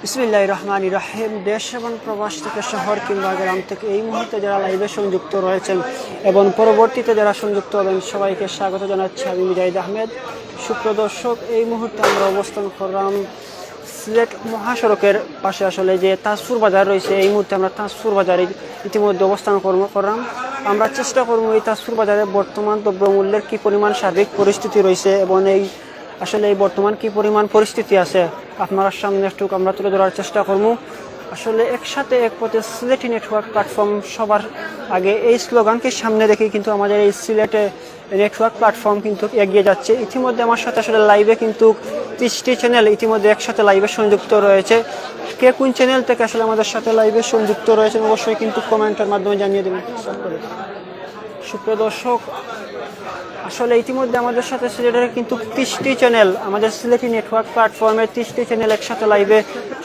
বিসমিল্লাহির রহমানির রহিম। দেশ এবং প্রবাস থেকে, শহর কিংবা গ্রাম থেকে এই মুহূর্তে যারা লাইভে সংযুক্ত রয়েছেন এবং পরবর্তীতে যারা সংযুক্ত হবেন সবাইকে স্বাগত জানাচ্ছি আমি মিরাইদ আহমেদ। সুপ্রদর্শক, এই মুহূর্তে আমরা অবস্থান করলাম সিলেট মহাসড়কের পাশে, আসলে যে তাজপুর বাজার রয়েছে, এই মুহূর্তে আমরা তাজপুর বাজারে ইতিমধ্যে অবস্থান করলাম। আমরা চেষ্টা করবো এই তাজপুর বাজারে বর্তমান দ্রব্যমূল্যের কী পরিমাণ সার্বিক পরিস্থিতি রয়েছে এবং আসলে এই বর্তমান কি পরিমাণ পরিস্থিতি আছে আপনার সামনে একটু আমরা তুলে ধরার চেষ্টা করবো। আসলে একসাথে এক পথে সিলেটি নেটওয়ার্ক প্ল্যাটফর্ম সবার আগে, এই স্লোগানকে সামনে রেখেই কিন্তু আমাদের এই সিলেটে নেটওয়ার্ক প্ল্যাটফর্ম কিন্তু এগিয়ে যাচ্ছে। ইতিমধ্যে আমার সাথে আসলে লাইভে কিন্তু 30টি চ্যানেল ইতিমধ্যে একসাথে লাইভে সংযুক্ত রয়েছে। কে কোন চ্যানেল থেকে আসলে আমাদের সাথে লাইভে সংযুক্ত রয়েছেন অবশ্যই কিন্তু কমেন্টের মাধ্যমে জানিয়ে দেবেন। সুপ্রিয় দর্শক, আসলে ইতিমধ্যে আমাদের সাথে সিলেটের কিন্তু 30টি চ্যানেল, আমাদের সিলেটি নেটওয়ার্ক প্ল্যাটফর্মের 30টি চ্যানেল একসাথে লাইভে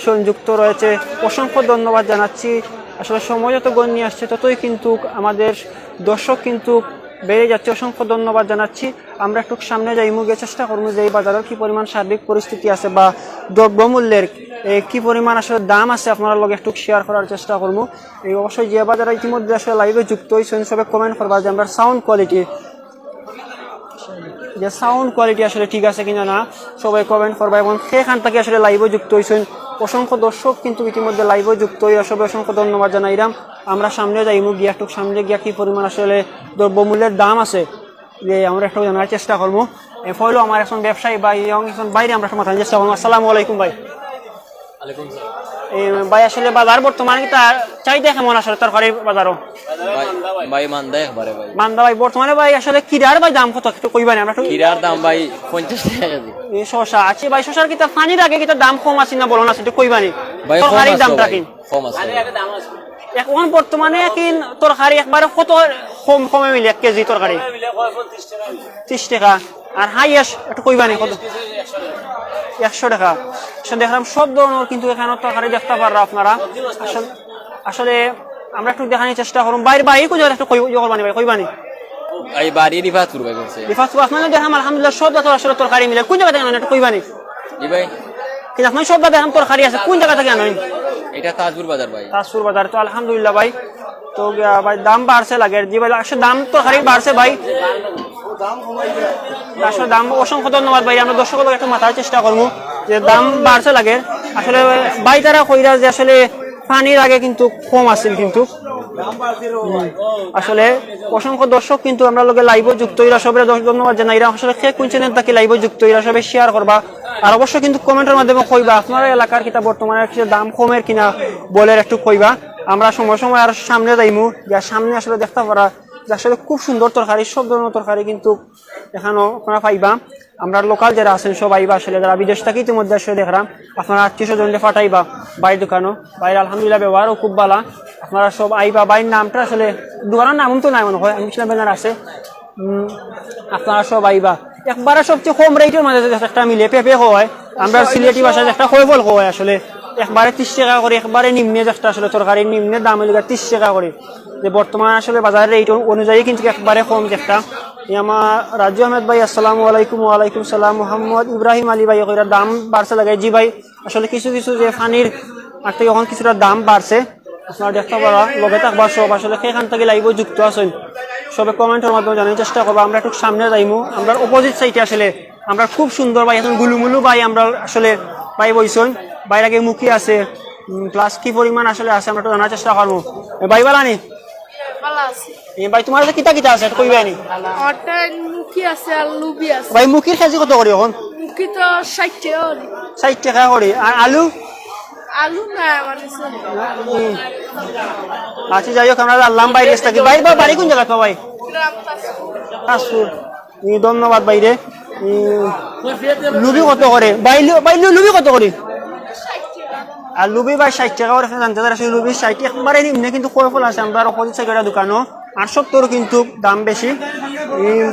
সংযুক্ত রয়েছে। অসংখ্য ধন্যবাদ জানাচ্ছি। আসলে সময় যত গণিয়ে আসছে ততই কিন্তু আমাদের দর্শক কিন্তু বেড়ে যাচ্ছে। অসংখ্য ধন্যবাদ জানাচ্ছি। আমরা একটু সামনে যাই, মুখে চেষ্টা করবো যে এই বাজারের কী পরিমাণ সার্বিক পরিস্থিতি আছে বা দ্রব্যমূল্যের কী পরিমাণ আসলে দাম আছে আপনারা লগে একটু শেয়ার করার চেষ্টা করবো। এই অবশ্যই যে বাজারে ইতিমধ্যে আসলে লাইভে যুক্ত হয়েছেন সবাই কমেন্ট করবা যে আমরা সাউন্ড কোয়ালিটি আসলে ঠিক আছে কিনা না, সবাই কমেন্ট করবা। এবং সেখান থেকে আসলে লাইভে যুক্ত হয়েছেন অসংখ্য দর্শক কিন্তু ইতিমধ্যে লাইভে যুক্ত হয়ে সবাই অসংখ্য ধন্যবাদ জানাইলাম। আমরা সামনে যাই, গিয়া একটু সামনে গিয়া কী পরিমাণ আসলে দ্রব্যমূল্যের দাম আছে যে আমরা একটু জানার চেষ্টা করবো। ফলেও আমার এখন ব্যবসায়ী ভাই এখন বাইরে আমরা একটু মাথার চেষ্টা করবো। আসসালামু আলাইকুম ভাই। ভাই আসলে বাজার বর্তমানে তার চাহিদা কেমন আসলে তরকারির বাজারও? ভাই মান্দা ভাই বর্তমানে ভাই আসলে কিরার ভাই দাম কত একটু কইবা না? আমরা কিরার দাম ভাই 50 টাকা কেজি। শসা আছে ভাই, শসার কি তার পানির আগে কি তার দাম কম আছে না বলো না একটু কইবা নি? তরকারির দামটা কি কম আছে? এখন বর্তমানে কি তরকারি একবারে কত কমে মিলে 1 কেজি তরকারি? 30 টাকা। আর হাইয়েস্ট একটু কইবা নি কত? 100 টাকা। দেখলাম সব ধরনের কিন্তু এখানে তরকারি দেখতে পাররা আপনারা। আসলে আমরা একটু দেখানোর চেষ্টা করুন। বাইরে কোন জায়গায় একটু করবানি ভাই, কইবানি? এই বাড়ি রিফাতপুর ভাই বলছে। রিফাতপুর আপনারা দেখাম আলহামদুলিল্লাহ সব জায়গায় আসলে তরকারি মিলে। কোন জায়গা থেকে আনেন একটু কইবানি? জি ভাই, কিন্তু আপনার সব জায়গায় দেখাম তরকারি আছে, কোন জায়গা থেকে আনেন? এটা তাজপুর বাজার ভাই। তাজপুর বাজার। তো আলহামদুলিল্লাহ ভাই, তো ভাই দাম বাড়ছে লাগে জি ভাই, আসলে দাম তরকারি বাড়ছে ভাই, আসলে দাম। অসংখ্য ধন্যবাদ ভাই। আমরা দর্শকদের একটু মাথার চেষ্টা করবো যে দাম বাড়ছে লাগে। আসলে ভাই তারা কইরা যে আসলে পানির আগে কিন্তু কম আসছিল কিন্তু আসলে অসংখ্য দর্শক কিন্তু আমরা লোকে লাইভে যুক্ত হইরা সবাই ধন্যবাদ জানাই। আসলে কে কোন চ্যানেল থেকে লাইভে যুক্ত হইরা সবাই শেয়ার করবা আর অবশ্যই কিন্তু কমেন্টের মাধ্যমে কইবা আপনার এলাকার কিতা বর্তমানে দাম কমের কিনা বলে একটু কইবা। আমরা সময় সময় আর সামনে যাইমু, যা সামনে আসলে দেখতে পারা যে আসলে খুব সুন্দর তরকারি, সব ধরনের তরকারি কিন্তু এখানেও আপনারা পাইবা। আমরা লোকাল যারা আছেন সবাই বা আসলে যারা বিদেশ থেকে ইতিমধ্যে আসলে দেখলাম আপনারা আত্মীয়-স্বজনকে পাঠাইবা বাইরের দোকানও। বাইরে আলহামদুলিল্লাহ ব্যবহারও খুব ভালো। আপনারা সব আইবা। বাইরের নামটা আসলে দোকানের নাম তো নাই মনে হয়, আমি ব্যানার আছে। আপনারা সব আইবা। একবারে সবচেয়ে কম রেটের মাঝে একটা মিলে পেঁপে হয়, আমরা সিলেটি ভাষায় একটা খৈফল হয় আসলে একবারে 30 টাকা করে। একবারে নিম্নে একটা আসলে তরকারির নিম্নে দাম হইলে 30 টাকা করে। যে বর্তমান আসলে বাজারের রেট অনুযায়ী কিন্তু একবারে কম একটা। আমার রাজু আহমেদ ভাই আসসালামু আলাইকুম। ওয়ালাইকুম সালাম। মোহাম্মদ ইব্রাহিম আলী ভাই কইরা দাম বাড়ছে লাগে জি ভাই, আসলে কিছু যে পানির আগে এখন কিছুটা দাম বাড়ছে আপনারা দেখতে পারা লগে থাকবা সব। আসলে সেখান থেকে লাইভ যুক্ত আছেন সবে কমেন্টের মাধ্যমে জানার চেষ্টা করবো। আমরা একটু সামনে যাইমু, আমরা অপোজিট সাইডে আসলে আমরা খুব সুন্দর ভাই এখন গুলুমুলু ভাই আমরা আসলে ভাই বইছেন বাইরে আগে মুখী আছে প্লাস কি পরিমাণ আসলে আছে আমরা একটু জানার চেষ্টা করবো। ভাই বালানি ভাই তোমার কিতা কিতা আছে কইবা নি? মুখী আছে আর লুবি আছে ভাই। মুখীর কেজি কত করে এখন? মুখী তো 60 টাকা করে। 60 টাকা করে। আর আলু? আলু না মানে আচ্ছা যাই হোক আমরা আল্লাম বাইরে থাকি। ভাই বাড়ি কোন জায়গা ভাই? তাজপুর। ধন্যবাদ বাইরে। লুবি কত করে ভাই? লুবি কত করে? আর লুবি ভাই 60 টাকা করে জানতে চাই। আসলে লুবি 60 একবারে নিম্নে কিন্তু কয় ফল আছে আমরা অপোজিট সাইডের দোকানও 78 কিন্তু দাম বেশি।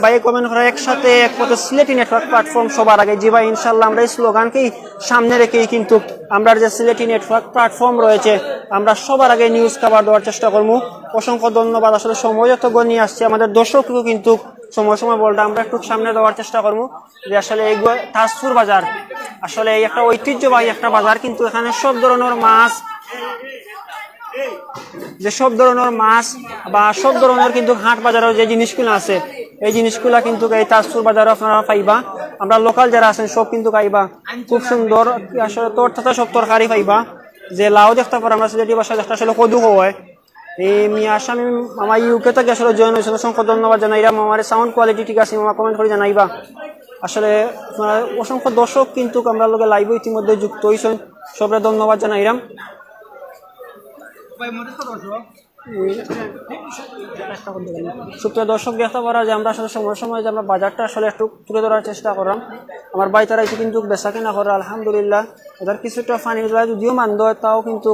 ভাই কমেন্ট করা একসাথে এক পথে সিলেটি নেটওয়ার্ক প্ল্যাটফর্ম সবার আগে জি ভাই। ইনশাল্লাহ আমরা এই স্লোগানকেই সামনে রেখেই কিন্তু আমরা যে সিলেটি নেটওয়ার্ক প্ল্যাটফর্ম রয়েছে আমরা সবার আগে নিউজ কভার দেওয়ার চেষ্টা করবো। অসংখ্য ধন্যবাদ। আসলে সময় যত গণিয়ে আসছে আমাদের দর্শকও কিন্তু সময় সময় বলটা আমরা একটু সামনে দেওয়ার চেষ্টা করবো যে আসলে এই তাজপুর বাজার আসলে এই একটা ঐতিহ্যবাহী একটা বাজার, কিন্তু এখানে সব ধরনের মাছ, যে সব ধরনের মাছ বা সব ধরনের কিন্তু হাট বাজারের যে জিনিসগুলো আছে এই জিনিসগুলা কিন্তু এই তাজপুর বাজারে আপনারা পাইবা। আমরা লোকাল যারা আছেন সব কিন্তু পাইবা, খুব সুন্দর আসলে তথা সব তরকারি পাইবা। যে লাউ দেখতে পারো আমরা সিলেটি ভাষায় একটা আসলে কদু হয় এই মিয়া আসামি আমার ইউকে থেকে আসলে জয়েন হয়েছিল, অসংখ্য ধন্যবাদ জানাইরা। আমার সাউন্ড কোয়ালিটি ঠিক আছে মামা কমেন্ট করে জানাইবা। আসলে অসংখ্য দর্শক কিন্তু আমরা লোকে লাইভ ইতিমধ্যে যুক্ত হয়েছেন, সবরে ধন্যবাদ জানাইরাম। সুপ্রিয় দর্শক দেখতে পারা যে আমরা আসলে সময় সময় যে আমরা বাজারটা আসলে একটু তুলে ধরার চেষ্টা করলাম। আমার ভাই তারা এসে কিন্তু বেচা কিনা করে আলহামদুলিল্লাহ, এদের কিছুটা পানির বেলা যদিও মানদ তাও কিন্তু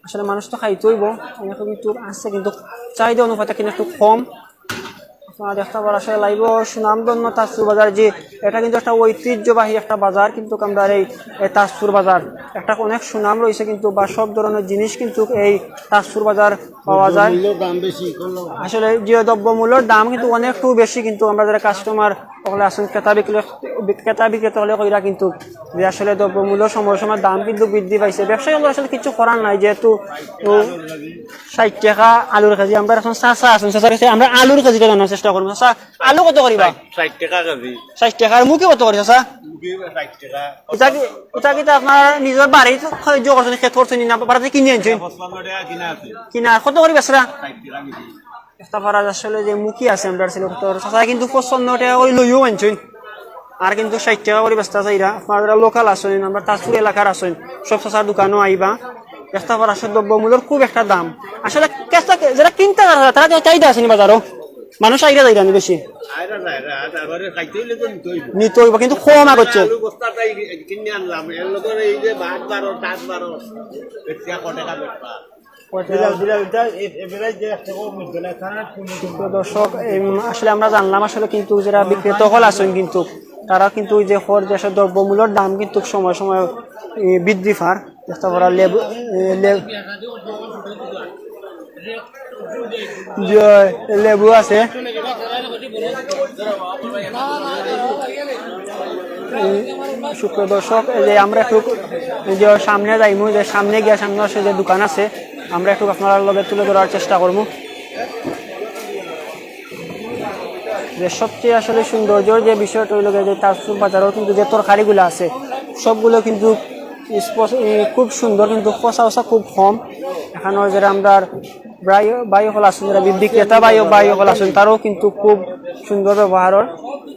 আসলে মানুষ তো খাইতেইব, অনেক কিন্তু আসছে কিন্তু চাহিদা অনুপাতে কিন্তু একটু কম। আপনারা দেখতে পারা আসলে লাইভ সুনামধন্য তাজপুর বাজার, যে এটা কিন্তু একটা ঐতিহ্যবাহী একটা বাজার, কিন্তু আমরা এই তাজপুর বাজার একটা অনেক সুনাম রয়েছে কিন্তু, বা সব ধরনের জিনিস কিন্তু এই তাজপুর বাজার পাওয়া যায়। আসলে যে দ্রব্যমূল্যের দাম কিন্তু অনেকটু বেশি, কিন্তু আমরা যারা কাস্টমার ওগুলো আসুন ক্রেতা বিক্রেতা হলে কইরা কিন্তু যে আসলে দ্রব্যমূল্য সময় সময় দাম কিন্তু বৃদ্ধি পাইছে। ব্যবসায়ীগুলো আসলে কিছু করার নাই, যেহেতু 60 টাকা আলুর কেজি। আমরা এখন চাষা আসুন, চাষার কাছে আমরা আলুর কেজিটা জানার চেষ্টা করবো। চাষা আলু কত করিবা? 60 টাকা কেজি। 60 টাকা। আর মুখে কত করি চাষা? 60 টাকা। এটা কি আপনার নিজের বাড়ির সাহায্য করছেন, খেত করছেন না বাড়িতে কিনে আনছেন? 55 টাকা কিনা আছে। কিনা কত করি বেচরা? 60 টাকা কেজি। একটা ফারাজ আসলে যে মুখি আছে আমরা ছিল চাষা কিন্তু 55 টাকা করে লইও আনছেন, আর কিন্তু 60 টাকা করে বেচতে চাইরা। আপনারা লোকাল আসেন, আমরা তাজপুর এলাকার আসেন, সব চাষার দোকানও আইবা। একটা ফার আসলে দ্রব্যমূল্যের খুব একটা দাম। আসলে যারা কিনতে তারা চাহিদা আছে বাজারও, মানুষ আইরা যাইরা বেশি আইরা যায়রা তারপরে খাইতে হইলে তো নিতে হইব, কিন্তু কম আগচ্ছে। আলু বস্তাটাই কিনে আনলাম, এর লগে এই যে ভাত বারো টাক বারো এটা কত টাকা বেচবা? দর্শক আসলে আমরা জানলাম আসলে কিন্তু যারা বিক্রেতা হল আছেন কিন্তু তারা কিন্তু ওই যে খর দেশের দ্রব্যমূল্যের দাম কিন্তু সময় সময় বৃদ্ধি পার। দেখতে পারা লেবু আছে, সুপ্রিয় দর্শক যে আমরা একটু যে সামনে যাইমু, যে সামনে গিয়ে সামনে আসে যে দোকান আছে আমরা একটু আপনার লগে তুলে ধরার চেষ্টা করবো। যে সবচেয়ে আসলে সৌন্দর্যের যে বিষয়টা হইল যে তাজপুর বাজারেও কিন্তু যে তরকারিগুলো আছে সবগুলো কিন্তু খুব সুন্দর, কিন্তু পচা পচা খুব কম। এখানে যারা আমরা বায়ু হল আছেন, যারা বিক্রেতা বায়ু হল আছেন তারাও কিন্তু খুব সুন্দর ব্যবহারের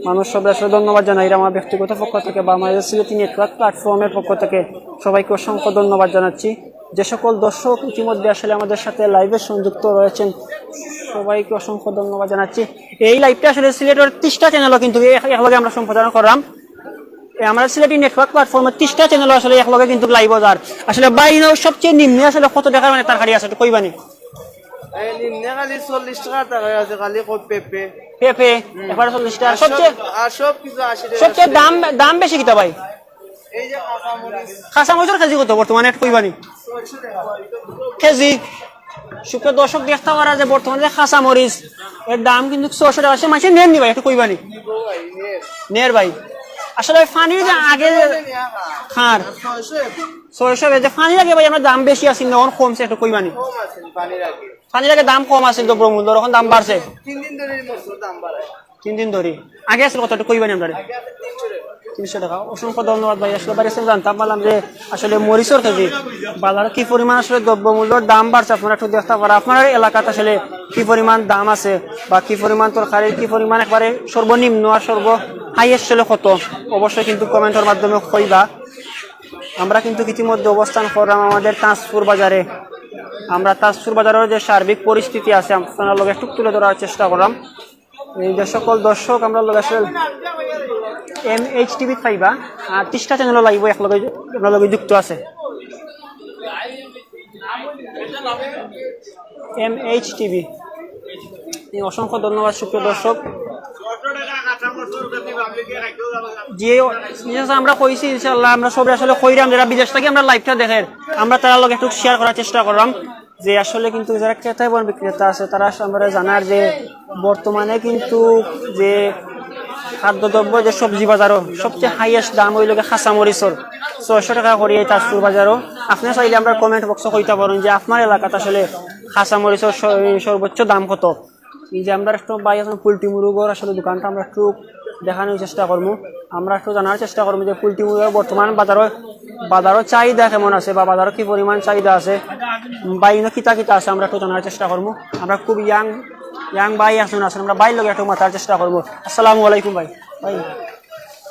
মানুষ। সব আসলে ধন্যবাদ জানাই আমার ব্যক্তিগত পক্ষ থেকে বা আমাদের সিলেটি নেটওয়ার্ক প্ল্যাটফর্মের পক্ষ থেকে সবাইকে অসংখ্য ধন্যবাদ জানাচ্ছি। যে সকল দর্শক ইতিমধ্যে আসলে আমাদের সাথে লাইভে সংযুক্ত রয়েছেন সবাইকে অসংখ্য ধন্যবাদ জানাচ্ছি। এই লাইভটা আসলে সিলেটের 30টা চ্যানেলও কিন্তু একলগে আমরা সম্প্রচার করলাম। আমরা সিলেটি নেটওয়ার্ক প্ল্যাটফর্মের 30টা চ্যানেল আসলে একলগে কিন্তু লাইভ বাজার আসলে বাইরে সবচেয়ে নিম্নে আসলে কত টাকার মানে তরকারি আছে কইবানি? নিম্নে খালি 40 টাকা তরকারি আছে, খালি পেঁপে পেঁপে এবারে 40 টাকা। সবচেয়ে আর সব কিছু 80 টাকা। সবচেয়ে দাম বেশি কিতা ভাই? এই যে কাঁচামরিচ কাঁচামরিচের কেজি কত বর্তমানে একটু কইবানি? 600 টাকা কেজি। সুপ্রিয় দর্শক দেখতে পারা যে বর্তমানে যে কাঁচামরিচ এর দাম কিন্তু 600 টাকা। সে মাসে নেন নি ভাই একটু কইবানি? নের ভাই আসলে ফানির যে আগে খার 600 যে ফানির আগে ভাই আমরা দাম বেশি আছে না এখন কমছে একটু কইবানি? কম আছে পানির আগে। ফানির আগে দাম কম আছে দ্রব্যমূল্য, এখন দাম বাড়ছে 3 দিন ধরে মসুর দাম বাড়ায়। 3 দিন ধরে। আগে আসলে কত একটু কইবানি আমরা? আগে আছে 300 টাকা। 300 টাকা। অসংখ্য ধন্যবাদ ভাই। আসলে বাড়ি জানতাম পারলাম যে আসলে মরিচের কেজি বাজারে কি পরিমাণ আসলে দ্রব্যমূল্যের দাম বাড়ছে আপনারা একটু দেখতে পারেন। আপনার এলাকাতে আসলে কি পরিমাণ দাম আছে বা কি পরিমাণ তরকারির কি পরিমাণ একবারে সর্বনিম্ন আর সর্ব হাইয়েস্ট ছিল কত অবশ্যই কিন্তু কমেন্টের মাধ্যমে কইবা। আমরা কিন্তু ইতিমধ্যে অবস্থান করলাম আমাদের তাজপুর বাজারে। আমরা তাজপুর বাজারের যে সার্বিক পরিস্থিতি আছে আপনার লগে একটু তুলে ধরার চেষ্টা করলাম। এই যে সকল দর্শক আমরা লগে আসলে MHTV পাইবা আর 30টা চ্যানেল লাইভ একলগে আপনার লগে যুক্ত আছে। MHTV অসংখ্য ধন্যবাদ সুপ্রিয় দর্শক। যে আমরা কইছি ইনশাআল্লাহ আমরা সবাই আসলে কইরাম যারা বিদেশ থেকে আমরা লাইভটা দেখেন আমরা তারা লগে একটু শেয়ার করার চেষ্টা করলাম। যে আসলে কিন্তু যারা ক্রেতা এবং বিক্রেতা আছে তারা আমরা জানার যে বর্তমানে কিন্তু যে খাদ্যদ্রব্য যে সবজি বাজারও সবচেয়ে হাইয়েস্ট দাম হইল খাসা মরিচর 600 টাকা করে এই তাজপুর বাজারও। আপনি চাইলে আমরা কমেন্ট বক্সে কইতে পারেন যে আপনার এলাকাতে আসলে খাসা মরিচর সর্বোচ্চ দাম কত। এই যে আমরা একটু বাই পোলট্রি মুরগর আসলে দোকানটা আমরা একটু দেখানোর চেষ্টা করবো, আমরা একটু জানার চেষ্টা করবো যে পোলট্রি মুরগের বর্তমান বাজারও চাহিদা কেমন আছে বা বাজারও কি পরিমাণ চাহিদা আছে, বাইনো কিতা কিতা আছে আমরা একটু জানার চেষ্টা করবো। আমরা খুব ইয়াং ভাই আসুন আসেন, আমরা বাইর লোক একটু মাথার চেষ্টা করবো। আসসালামু আলাইকুম ভাই। ভাই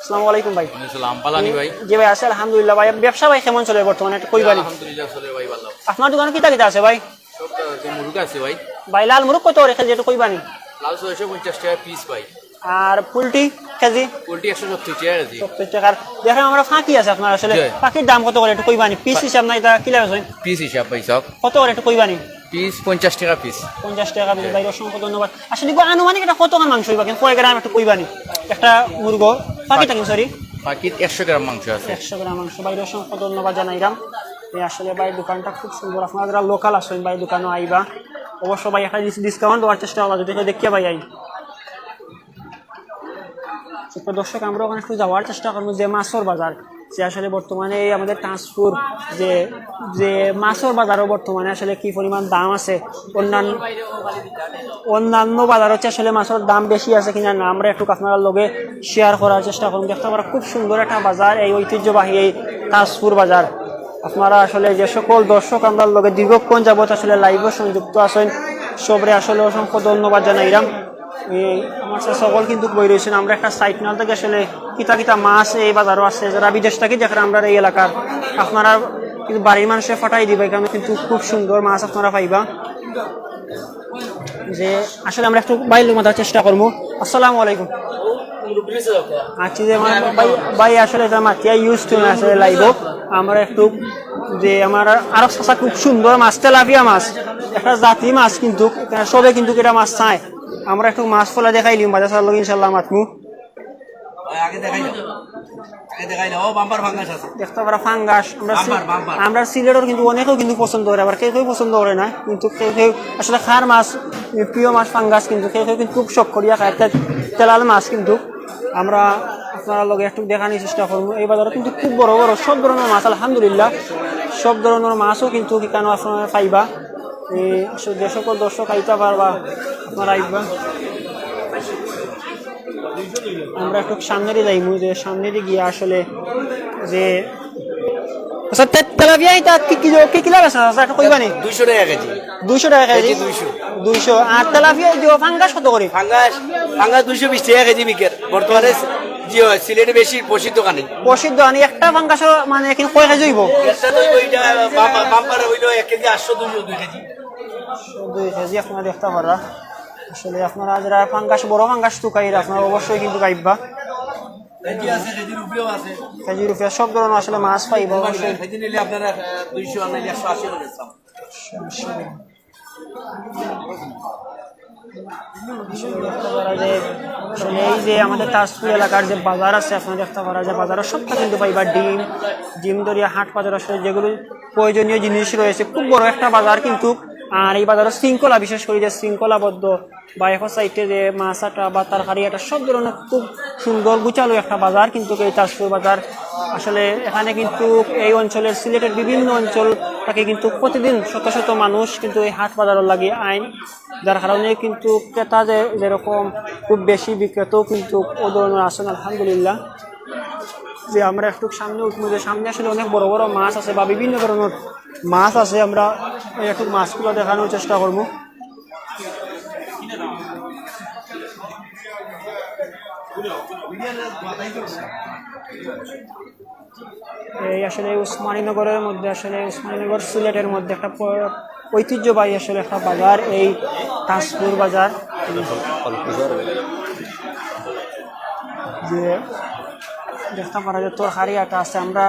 আসসালামু আলাইকুম ভাই। পালানি ভাই। জি ভাই আছে আলহামদুলিল্লাহ। ভাই ব্যবসা ভাই কেমন চলে বর্তমানে একটু কইবানি? আলহামদুলিল্লাহ চলে ভাই ভালো। আপনার দোকানে কিতা কিতা আছে ভাই? সব মুরগা আছে ভাই। ভাই লাল মুরগ কত রেখে যেটা কইবানি? লাল 650 টাকা পিস ভাই। আর পোলট্রি কেজি? পোলট্রি 170 টাকা কেজি। 70 টাকার। দেখেন আমরা ফাঁকি আছে আপনার আসলে ফাঁকির দাম কত করে একটু কইবানি? পিস হিসাব না এটা কিলা আছে? পিস হিসাব ভাই সব। কত করে একটু কইবানি? পিস 50 টাকা পিস। 50 টাকা পিস। ভাই অসংখ্য ধন্যবাদ। আসলে আনুমানিক এটা কত গ্রাম মাংস হইবা কিন্তু কয় গ্রাম একটু কইবানি? একটা মুরগ ফাঁকিটা কিন্তু সরি পাকিট 100 গ্রাম মাংস আছে। 100 গ্রাম মাংস। ভাই অসংখ্য ধন্যবাদ জানাইলাম। এই আসলে ভাই দোকানটা খুব সুন্দর, আপনারা যারা লোকাল আসেন ভাই দোকানে আইবা অবশ্য ভাই একটা ডিসকাউন্ট দেওয়ার চেষ্টা করবা যদি দেখিয়া ভাই আই। তো দর্শক আমরা ওখানে একটু যাওয়ার চেষ্টা করবো যে মাছর বাজার, যে আসলে বর্তমানে আমাদের ট্রান্সপুর যে মাছর বাজারও বর্তমানে আসলে কি পরিমাণ দাম আছে, অন্যান্য বাজার হচ্ছে আসলে মাছের দাম বেশি আছে কিনা না আমরা একটু আপনার লগে শেয়ার করার চেষ্টা করুন। দেখতে পারা খুব সুন্দর একটা বাজার, এই ঐতিহ্যবাহী এই ট্রান্সপুর বাজার। আপনারা আসলে যে সকল দর্শক আমরা লগে দীর্ঘক্ষণ যাবত আসলে লাইভে সংযুক্ত আছেন সবরে আসলে অসংখ্য ধন্যবাদ জানাইলাম। আমার সকল কিন্তু বই রয়েছেন, আমরা একটা সাইট নাল থেকে আসলে কিতা কিতা মাছ এই বাজারও আছে যারা বিদেশ থেকে দেখেন আমরা এই এলাকার আপনারা কিন্তু বাড়ির মানুষে ফাটাই দিবে এখানে কিন্তু খুব সুন্দর মাছ আপনারা পাইবা। যে আসলে আমরা একটু বাইরে মাথার চেষ্টা করবো। আসসালামু আলাইকুম। আচ্ছা যে আমার ভাই আসলে এটা মাতিয়া ইউজ টু আসলে লাইভ আমরা একটু যে আমার আরো চাষা খুব সুন্দর মাছ তেলাপিয়া মাছ একটা জাতি মাছ কিন্তু সবে কিন্তু এটা মাছ চায়, আমরা একটু মাছ ফলা দেখাইলিম বাজার লোক ইনশাল্লাহ মাতমু দেখতে পারা ফাঙ্গাস। আমরা সিলেটের কিন্তু অনেকেও কিন্তু পছন্দ করে, আবার কেউ কেউ পছন্দ করে না, কিন্তু কেউ কেউ আসলে খার মাছ প্রিয় মাছ ফাঙ্গাস, কিন্তু কেউ কেউ কিন্তু খুব শখ করিয়া খায় তেলাল মাছ। কিন্তু আমরা আপনারা লগে একটু দেখানোর চেষ্টা করবো। এই বাজারে কিন্তু খুব বড় বড় সব ধরনের মাছ আলহামদুলিল্লাহ সব ধরনের মাছও কিন্তু কেন আপনারা পাইবা। যে সকল দর্শক আইতে পারবা আপনারা আইবা। আমরা একটু সামনে দিয়ে যাইমু, যে সামনে দিয়ে গিয়ে আসলে যে তেলাপিয়া এটা কি কিলা আছে একটু কইবানি? 200 টাকা কেজি। 200 টাকা কেজি। 200 আর তেলাপিয়া যে ফাঙ্গাস কত করে? ফাঙ্গাস 220 টাকা কেজি বিকের বর্তমানে সিলেটে বেশি প্রসিদ্ধ কানি প্রসিদ্ধ আনি একটা ফাঙ্গাস মানে কিন্তু কয় কেজি হইব? একটা তো ওইটা বাম্পার হইলো 1 কেজি 800 200 2 কেজি 2 কেজি আপনারা দেখতে পারা। আসলে আপনারা যারা ফাঙ্গাস বড় ফাঙ্গাস টুকাইরা আপনারা অবশ্যই কিন্তু পাইবা। কেজি আছে, কেজির উপরেও আছে, কেজির উপরে সব ধরনের আসলে মাছ পাইবা অবশ্যই। কেজি নিলে আপনারা 200 আর 180 করে দিতাম। এই যে আমাদের তাজপুর এলাকার যে বাজার আছে আপনারা দেখতে পারা যে বাজারের সবটা কিন্তু পাইবা ডিম দরিয়া হাট বাজার আসলে যেগুলো প্রয়োজনীয় জিনিস রয়েছে খুব বড় একটা বাজার কিন্তু। আর এই বাজারের শৃঙ্খলা বিশেষ করে যে শৃঙ্খলাবদ্ধ বা এখন সাইডে যে মাছ আটা বা তরকারি আটা সব ধরনের খুব সুন্দর গুছালো একটা বাজার কিন্তু এই তাজপুর বাজার। আসলে এখানে কিন্তু এই অঞ্চলের সিলেটের বিভিন্ন অঞ্চল থেকে কিন্তু প্রতিদিন শত শত মানুষ কিন্তু এই হাট বাজারের লাগিয়ে আইন, যার কারণে কিন্তু ক্রেতা যেরকম খুব বেশি বিক্রেতাও কিন্তু ও ধরনের আসেন আলহামদুলিল্লাহ। যে আমরা একটু সামনে উঠবো, যে সামনে আসলে অনেক বড় বড় মাছ আছে বা বিভিন্ন ধরনের মাছ আছে, আমরা একটু মাছগুলো দেখানোর চেষ্টা করবো। এই আসলে উসমানীনগরের মধ্যে আসলে উসমানীনগর সিলেটের মধ্যে একটা ঐতিহ্যবাহী আসলে একটা বাজার এই তাজপুর বাজার। যে দেখতে পারা যে তরকারি আটা আছে, আমরা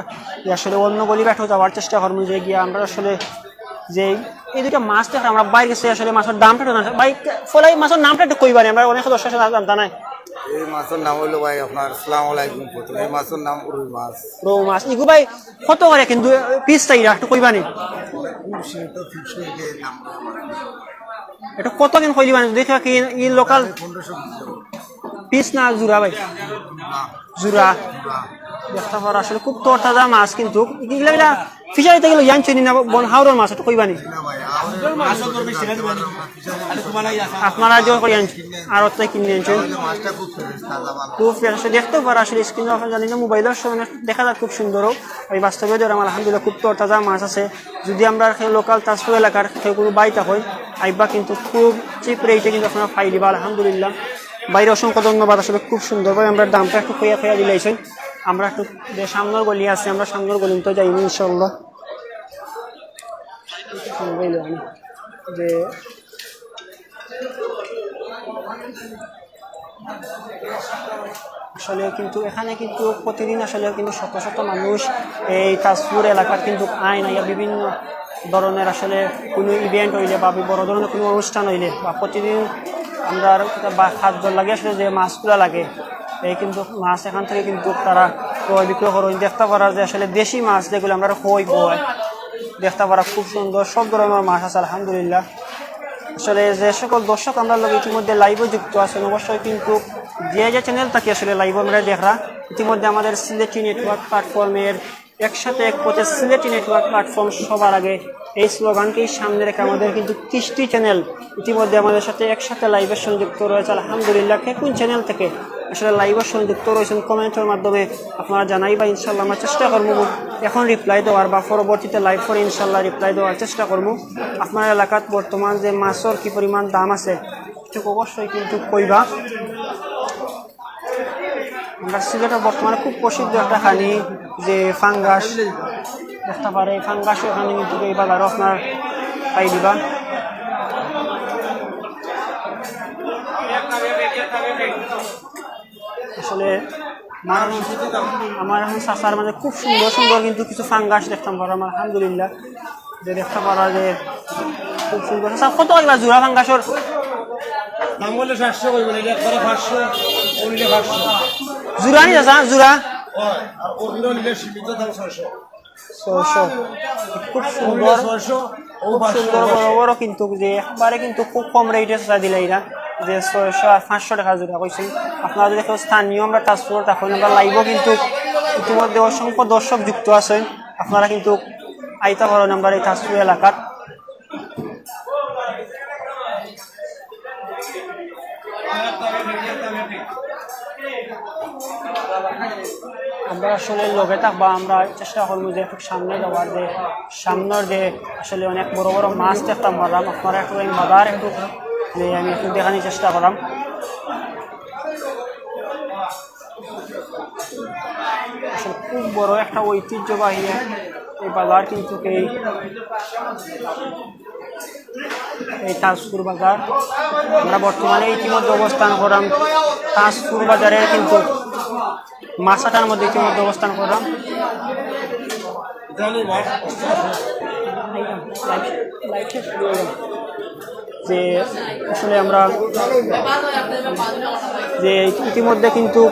আসলে অন্য গলিঘাটেও যাওয়ার চেষ্টা করবো যে গিয়ে আমরা আসলে যে এই দুটা মাছ দেখে আমরা বাইরে গেছি আসলে মাছের দামটা ভাই ফলাই মাছের নামটা একটু কইবানি, আমরা অনেক দর্শক জানতা নাই। এই মাছের নাম হলো ভাই আপনার আসসালামু আলাইকুম। এই মাছের নাম রুই মাছ। রৌ মাছ ইগু ভাই কত করে কিন্তু পিস চাই একটু কইবানি? সে তো ফিক্স হয়ে গিয়ে দাম এটা কত কেন কইলি মানে দেখা কি ই লোকাল 1500 পিস না জুরা ভাই জুরা দেখতে পারা আসলে খুব তরতাজা মাছ কিন্তু এগুলা ফিশারিতে গেলে জানছেন না বন হাওড়ের মাছ এটা কইবানি না ভাই আমাদের আপনারা যে করে আনছেন আর ওটাই কিনে আনছেন মাছটা খুব ফ্রেশ তাজা ভালো খুব ফ্রেশ দেখতে পারা আসলে স্ক্রিনে আপনারা জানি না মোবাইলের সামনে দেখা যায় খুব সুন্দরও এই বাস্তবে ধরে আমার আলহামদুলিল্লাহ খুব তরতাজা মাছ আছে যদি আমরা লোকাল তাজপুর এলাকার কেউ কোনো বাইতা হয় আইবা কিন্তু খুব চিপ রেটে কিন্তু আপনারা পাই দিবা আলহামদুলিল্লাহ বাইরে অসংখ্য ধন্যবাদ আসলে খুব সুন্দরভাবে আমরা দামটা একটু খুঁয়া দিলাইছেন আমরা একটু যে সামনের গলি আছে আমরা সামনের গলি তো যাইনি ইনশাল্লাহ যে আসলে কিন্তু এখানে কিন্তু প্রতিদিন আসলে কিন্তু শত শত মানুষ এই তাজপুর এলাকার কিন্তু আইন আইয়া বিভিন্ন ধরনের আসলে কোনো ইভেন্ট হইলে বা বড় ধরনের কোনো অনুষ্ঠান হইলে বা প্রতিদিন আমরা বা খাদ্য লাগে আসলে যে মাছগুলো লাগে এই কিন্তু মাছ এখান থেকে কিন্তু তারা ক্রয় বিক্রয় করেন দেখতে পারা যে আসলে দেশি মাছ যেগুলো আমরা কই বয় দেখতে পারা খুব সুন্দর সব ধরনের মাছ আছে আলহামদুলিল্লাহ আসলে যে সকল দর্শক আমরা লোক ইতিমধ্যে লাইভে যুক্ত আছেন অবশ্যই কিন্তু যে চ্যানেল থাকে আসলে লাইভ আমরা দেখা ইতিমধ্যে আমাদের সিলেটি নেটওয়ার্ক প্ল্যাটফর্মের একসাথে এক পথে সিলেটি নেটওয়ার্ক প্ল্যাটফর্ম সবার আগে এই স্লোগানকেই সামনে রেখে আমাদের কিন্তু কৃষ্টি চ্যানেল ইতিমধ্যে আমাদের সাথে একসাথে লাইভের সংযুক্ত রয়েছে আলহামদুলিল্লাহ কে কোন চ্যানেল থেকে আসলে লাইভের সংযুক্ত রয়েছেন কমেন্টের মাধ্যমে আপনারা জানাই বা ইনশাল্লাহ আমরা চেষ্টা করবো এখন রিপ্লাই দেওয়ার বা পরবর্তীতে লাইভ করে ইনশাল্লাহ রিপ্লাই দেওয়ার চেষ্টা করবো আপনার এলাকাত বর্তমান যে মাছের কি পরিমাণ দাম আছে ঠিক অবশ্যই কিন্তু কইবা আমরা সিলেটের বর্তমানে খুব প্রসিদ্ধ একটা খানি যে ফাঙ্গাস দেখতে পারে এই ফাঙ্গাস এখানে কিন্তু এই বাজারও আপনার পাই দিবা আসলে আমার এখন চাষার মানে খুব সুন্দর সুন্দর কিন্তু কিছু ফাঙ্গাস দেখতাম পারো আমার আলহামদুলিল্লাহ যে দেখতে পারা যে খুব সুন্দর কত লাগবে জোড়া ফাঙ্গাসর দাম বলে 700 কইবেন এটা করে 500 ওইলে 500 জোড়া নি চাচা জোড়া আর ওগুলো নিলে সীমিত দাম 600 খুব সুন্দর 600 ও খুব সুন্দর বড় বড় কিন্তু যে একবারে কিন্তু খুব কম রেটে চাচা দিলে এরা যে 600 আর 500 টাকা জোড়া কইছেন আপনারা যদি কেউ স্থানীয় আমরা তাজপুর তখন আমরা লাইভও কিন্তু ইতিমধ্যে অসংখ্য দর্শক যুক্ত আছেন আপনারা কিন্তু আইতা পারেন আমরা এই তাজপুর এলাকার আমরা আসলে লগে থাকবা আমরা চেষ্টা করবো যে একটু সামনে যাওয়ার যে সামনের যে আসলে অনেক বড় বড় মাছ দেখতাম পারলাম আপনারা একটু বাজার একটু আমি একটু দেখানোর চেষ্টা করলাম আসলে খুব বড় একটা ঐতিহ্যবাহী এই বাজার কিন্তু এই তাজপুর বাজার আমরা বর্তমানে ইতিমধ্যে অবস্থান করলাম তাজপুর বাজারের কিন্তু মাছাটার মধ্যে ইতিমধ্যে অবস্থান করলাম যে আসলে আমরা যে ইতিমধ্যে কিন্তু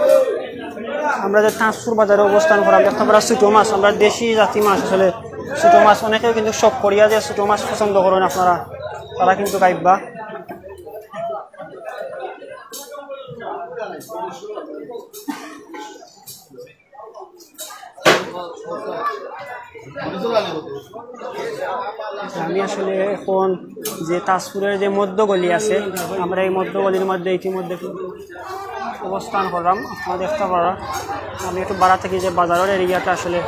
আমরা যে তাজপুর বাজারে অবস্থান করলাম দেখতে পারা ছোটো মাছ আমরা দেশি জাতি মাছ আসলে ছোটো মাছ অনেকেও কিন্তু শখ করিয়া যে ছোটো মাছ পছন্দ করেন আপনারা তারা কিন্তু গাইবা আমি আসলে এখন যে তাজপুরের যে মধ্যগলি আছে আমরা এই মধ্যগলির মধ্যে ইতিমধ্যে অবস্থান করলাম আপনারা দেখতে পারা আমি একটু বাড়া থেকে যে বাজারের এরিয়াটা আসলে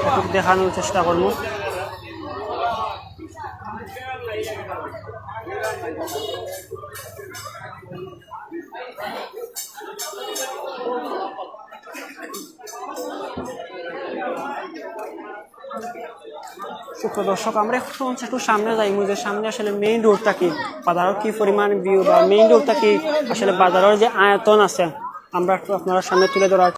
একটু দেখানোর চেষ্টা করব দর্শক আমরা একটু সামনে যাই যে সামনে আসলে মেইন রোডটা কি বাজারের কি পরিমাণ ভিউ বা মেইন রোডটা কি আসলে বাজারের যে আয়তন আছে আমরা একটু আপনারা সামনে তুলে ধরার